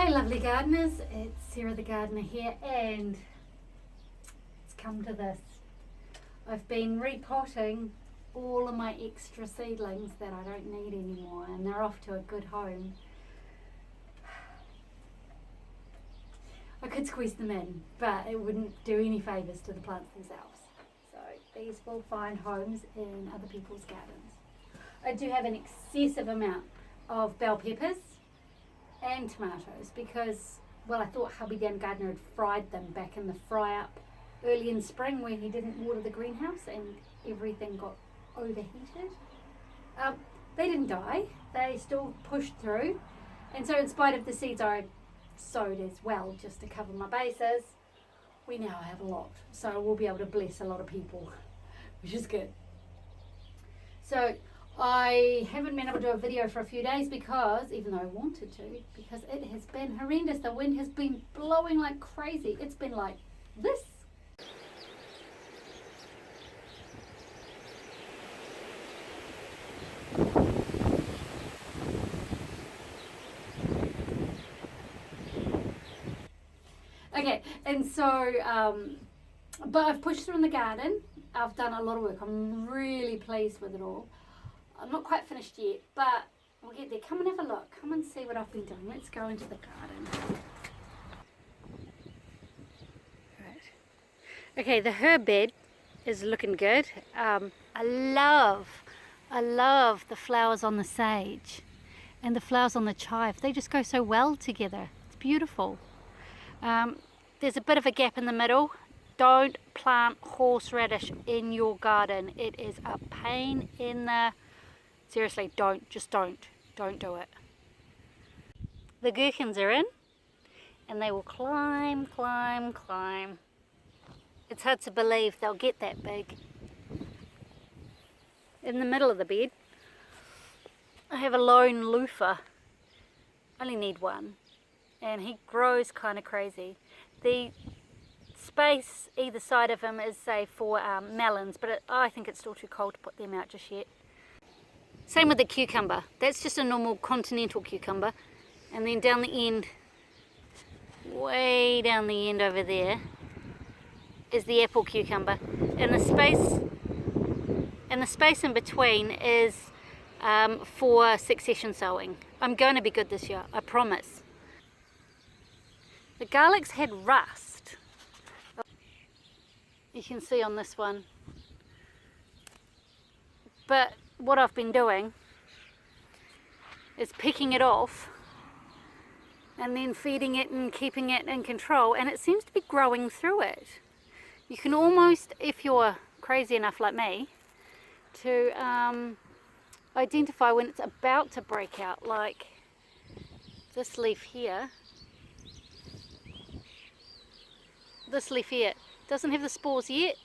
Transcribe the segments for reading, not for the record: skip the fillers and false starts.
Hi lovely gardeners, it's Sarah the Gardener here, and it's come to this. I've been repotting all of my extra seedlings that I don't need anymore, and they're off to a good home. I could squeeze them in, but it wouldn't do any favours to the plants themselves. So these will find homes in other people's gardens. I do have an excessive amount of bell peppers and tomatoes because, well, I thought hubby Dan Gardener had fried them back in the fry up early in spring where he didn't water the greenhouse and everything got overheated. They didn't die, they still pushed through, and so in spite of the seeds I sowed as well just to cover my bases, we now have a lot, so we'll be able to bless a lot of people, which is good. So I haven't been able to do a video for a few days because, even though I wanted to, because it has been horrendous. The wind has been blowing like crazy. It's been like this. Okay, and so, but I've pushed through in the garden. I've done a lot of work. I'm really pleased with it all. I'm not quite finished yet, but we'll get there. Come and have a look. Come and see what I've been doing. Let's go into the garden. Right. Okay, the herb bed is looking good. I love the flowers on the sage and the flowers on the chive. They just go so well together. It's beautiful. There's a bit of a gap in the middle. Don't plant horseradish in your garden. It is a pain in the... Seriously, don't do it. The gherkins are in, and they will climb. It's hard to believe they'll get that big. In the middle of the bed, I have a lone loofah. I only need one, and he grows kind of crazy. The space either side of him is, say, for melons, but I think it's still too cold to put them out just yet. Same with the cucumber. That's just a normal continental cucumber. And then down the end, way down the end over there, is the apple cucumber. And the space in between is for succession sowing. I'm going to be good this year, I promise. The garlics had rust. You can see on this one. But what I've been doing is picking it off and then feeding it and keeping it in control, and it seems to be growing through it. You can almost, if you're crazy enough like me, to identify when it's about to break out, like this leaf here. This leaf here doesn't have the spores yet,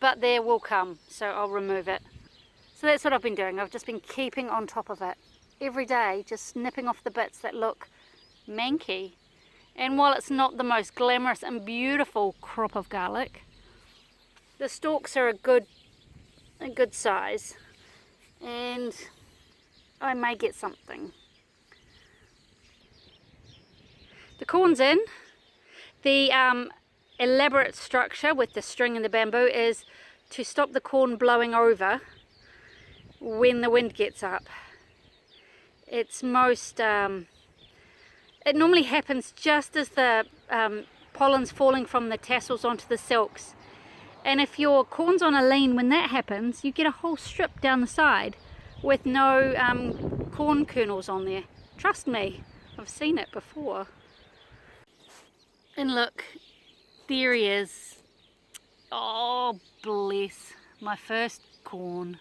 but there will come, so I'll remove it. So that's what I've been doing. I've just been keeping on top of it every day, just nipping off the bits that look manky. And while it's not the most glamorous and beautiful crop of garlic, the stalks are a good size, and I may get something. The corn's in. The elaborate structure with the string and the bamboo is to stop the corn blowing over when the wind gets up. It's most it normally happens just as the pollen's falling from the tassels onto the silks, and if your corn's on a lean, when that happens you get a whole strip down the side with no corn kernels on there. Trust me, I've seen it before. And look, there he is. Oh, bless. My first corn.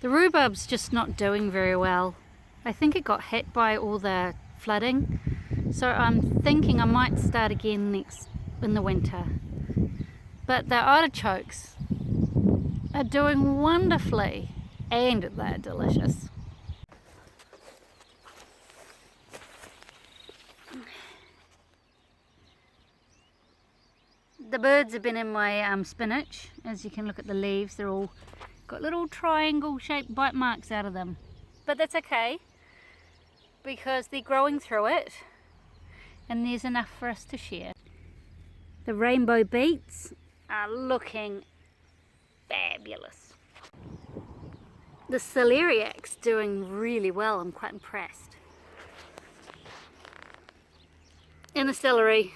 The rhubarb's just not doing very well. I think it got hit by all the flooding. So I'm thinking I might start again in the winter. But the artichokes are doing wonderfully, and they're delicious. The birds have been in my spinach. As you can look at the leaves, they're all got little triangle shaped bite marks out of them. but that's okay because they're growing through it and there's enough for us to share. The rainbow beets are looking fabulous. The celeriac's doing really well. I'm quite impressed. And the celery,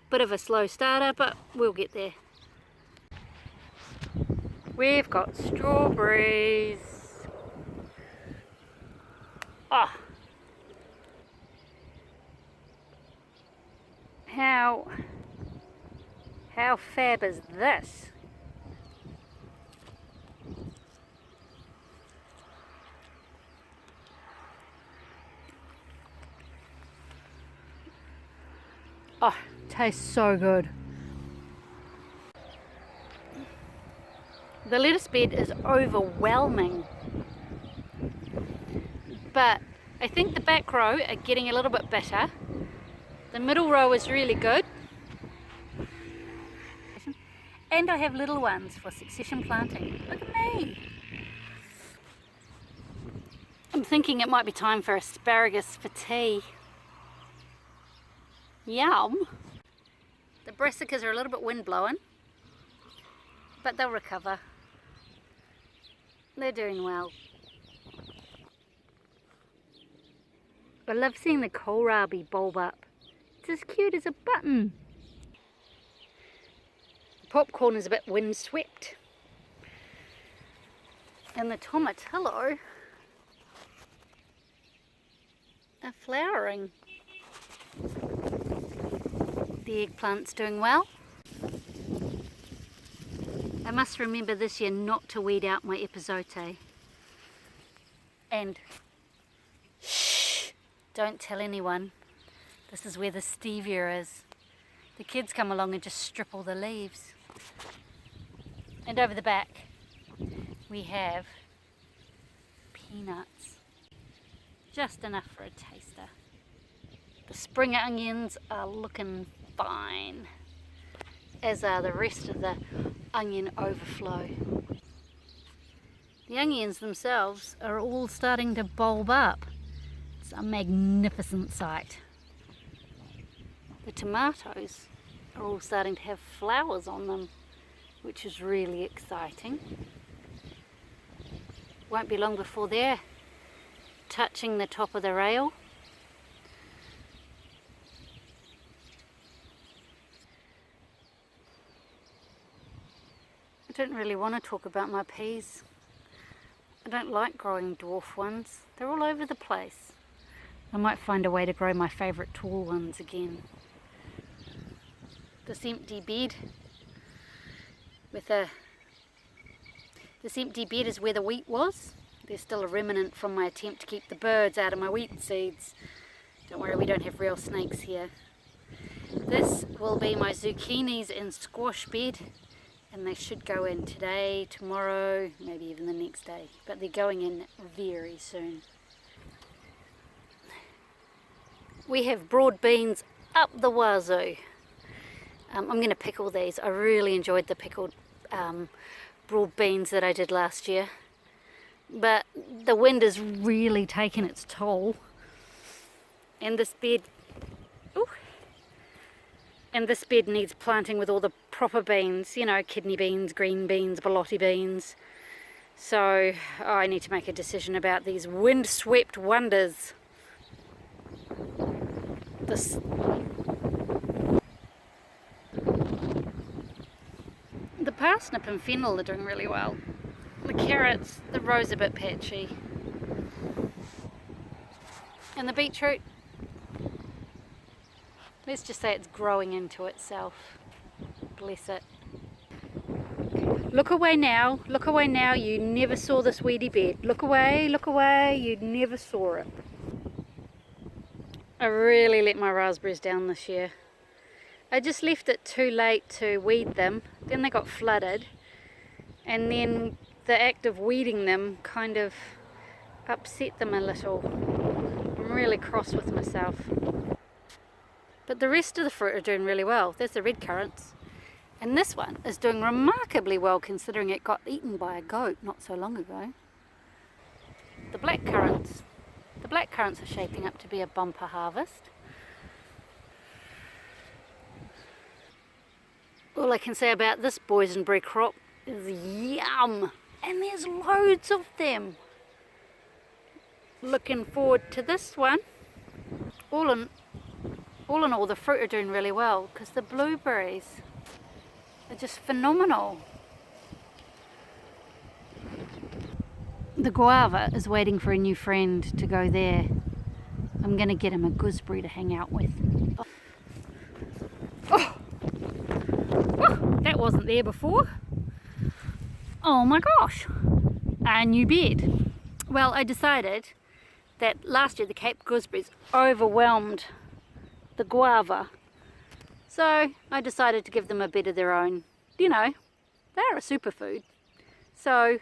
bit of a slow starter, but we'll get there. We've got strawberries. Oh, how fab is this? Oh, tastes so good. The lettuce bed is overwhelming, but I think the back row are getting a little bit better. The middle row is really good. And I have little ones for succession planting. Look at me! I'm thinking it might be time for asparagus for tea. Yum! The brassicas are a little bit wind blowing, but they'll recover. They're doing well. I love seeing the kohlrabi bulb up. It's as cute as a button. The popcorn is a bit windswept. And the tomatillo are flowering. The eggplant's doing well. I must remember this year not to weed out my epizote. And shh, don't tell anyone. This is where the stevia is. The kids come along and just strip all the leaves. And over the back we have peanuts. Just enough for a taster. The spring onions are looking fine, as are the rest of the onion overflow. The onions themselves are all starting to bulb up. It's a magnificent sight. The tomatoes are all starting to have flowers on them, which is really exciting. Won't be long before they're touching the top of the rail. I don't really want to talk about my peas. I don't like growing dwarf ones. They're all over the place. I might find a way to grow my favourite tall ones again. This empty bed this empty bed is where the wheat was. There's still a remnant from my attempt to keep the birds out of my wheat seeds. Don't worry, we don't have real snakes here. This will be my zucchinis and squash bed, and they should go in today, tomorrow, maybe even the next day, but they're going in very soon. We have broad beans up the wazoo. I'm going to pickle these. I really enjoyed the pickled broad beans that I did last year, but the wind has really taken its toll, and this bed needs planting with all the proper beans, you know, kidney beans, green beans, borlotti beans. So I need to make a decision about these wind-swept wonders. The parsnip and fennel are doing really well. The carrots, the row's a bit patchy. And the beetroot, let's just say it's growing into itself. Bless it. Look away now, you never saw this weedy bed. Look away, you never saw it. I really let my raspberries down this year. I just left it too late to weed them, then they got flooded, and then the act of weeding them kind of upset them a little. I'm really cross with myself. But the rest of the fruit are doing really well. There's the red currants. And this one is doing remarkably well considering it got eaten by a goat not so long ago. the blackcurrants. The blackcurrants are shaping up to be a bumper harvest. All I can say about this boysenberry crop is yum, and there's loads of them. Looking forward to this one. All in all, the fruit are doing really well because the blueberries are just phenomenal. The guava is waiting for a new friend to go there. I'm going to get him a gooseberry to hang out with. Oh, that wasn't there before. Oh my gosh, a new bed. Well, I decided that last year the Cape gooseberries overwhelmed the guava, so I decided to give them a bed of their own. You know, they're a superfood, so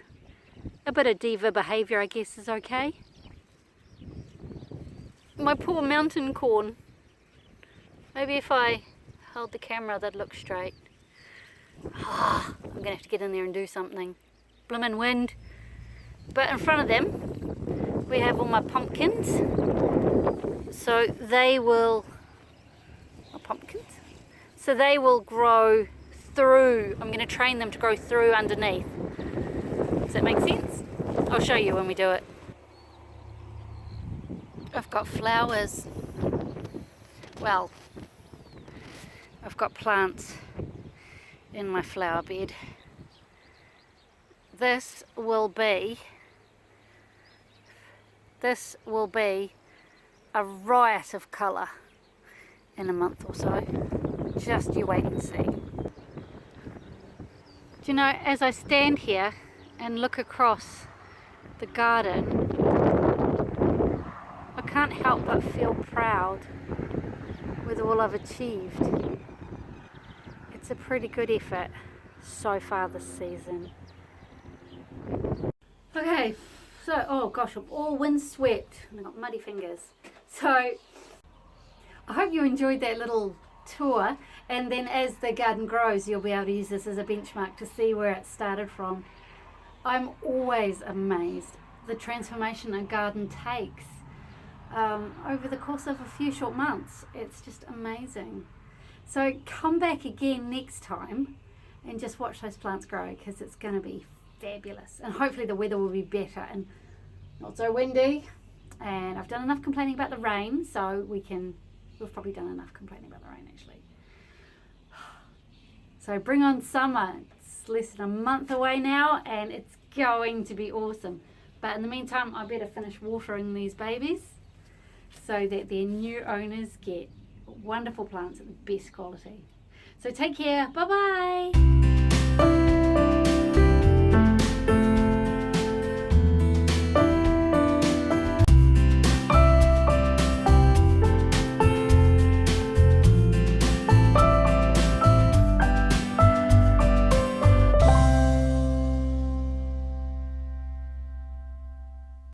a bit of diva behaviour, I guess, is okay. My poor mountain corn. Maybe if I held the camera they'd look straight. I'm gonna have to get in there and do something. Bloomin' wind. But in front of them we have all my pumpkins, so they will grow through. I'm going to train them to grow through underneath. Does that make sense? I'll show you when we do it. I've got flowers. Well, I've got plants in my flower bed. This will be a riot of colour in a month or so. Just you wait and see. Do you know, as I stand here and look across the garden, I can't help but feel proud with all I've achieved. It's a pretty good effort so far this season. Okay, so, oh gosh, I'm all windswept and I've got muddy fingers. So, I hope you enjoyed that little tour, and then as the garden grows you'll be able to use this as a benchmark to see where it started from. I'm always amazed the transformation a garden takes over the course of a few short months. It's just amazing. So come back again next time and just watch those plants grow, because it's going to be fabulous, and hopefully the weather will be better and not so windy. And I've done enough complaining about the rain, so we've probably done enough complaining about the rain actually. So bring on summer. It's less than a month away now and it's going to be awesome. But in the meantime, I better finish watering these babies so that their new owners get wonderful plants at the best quality. So take care. Bye bye.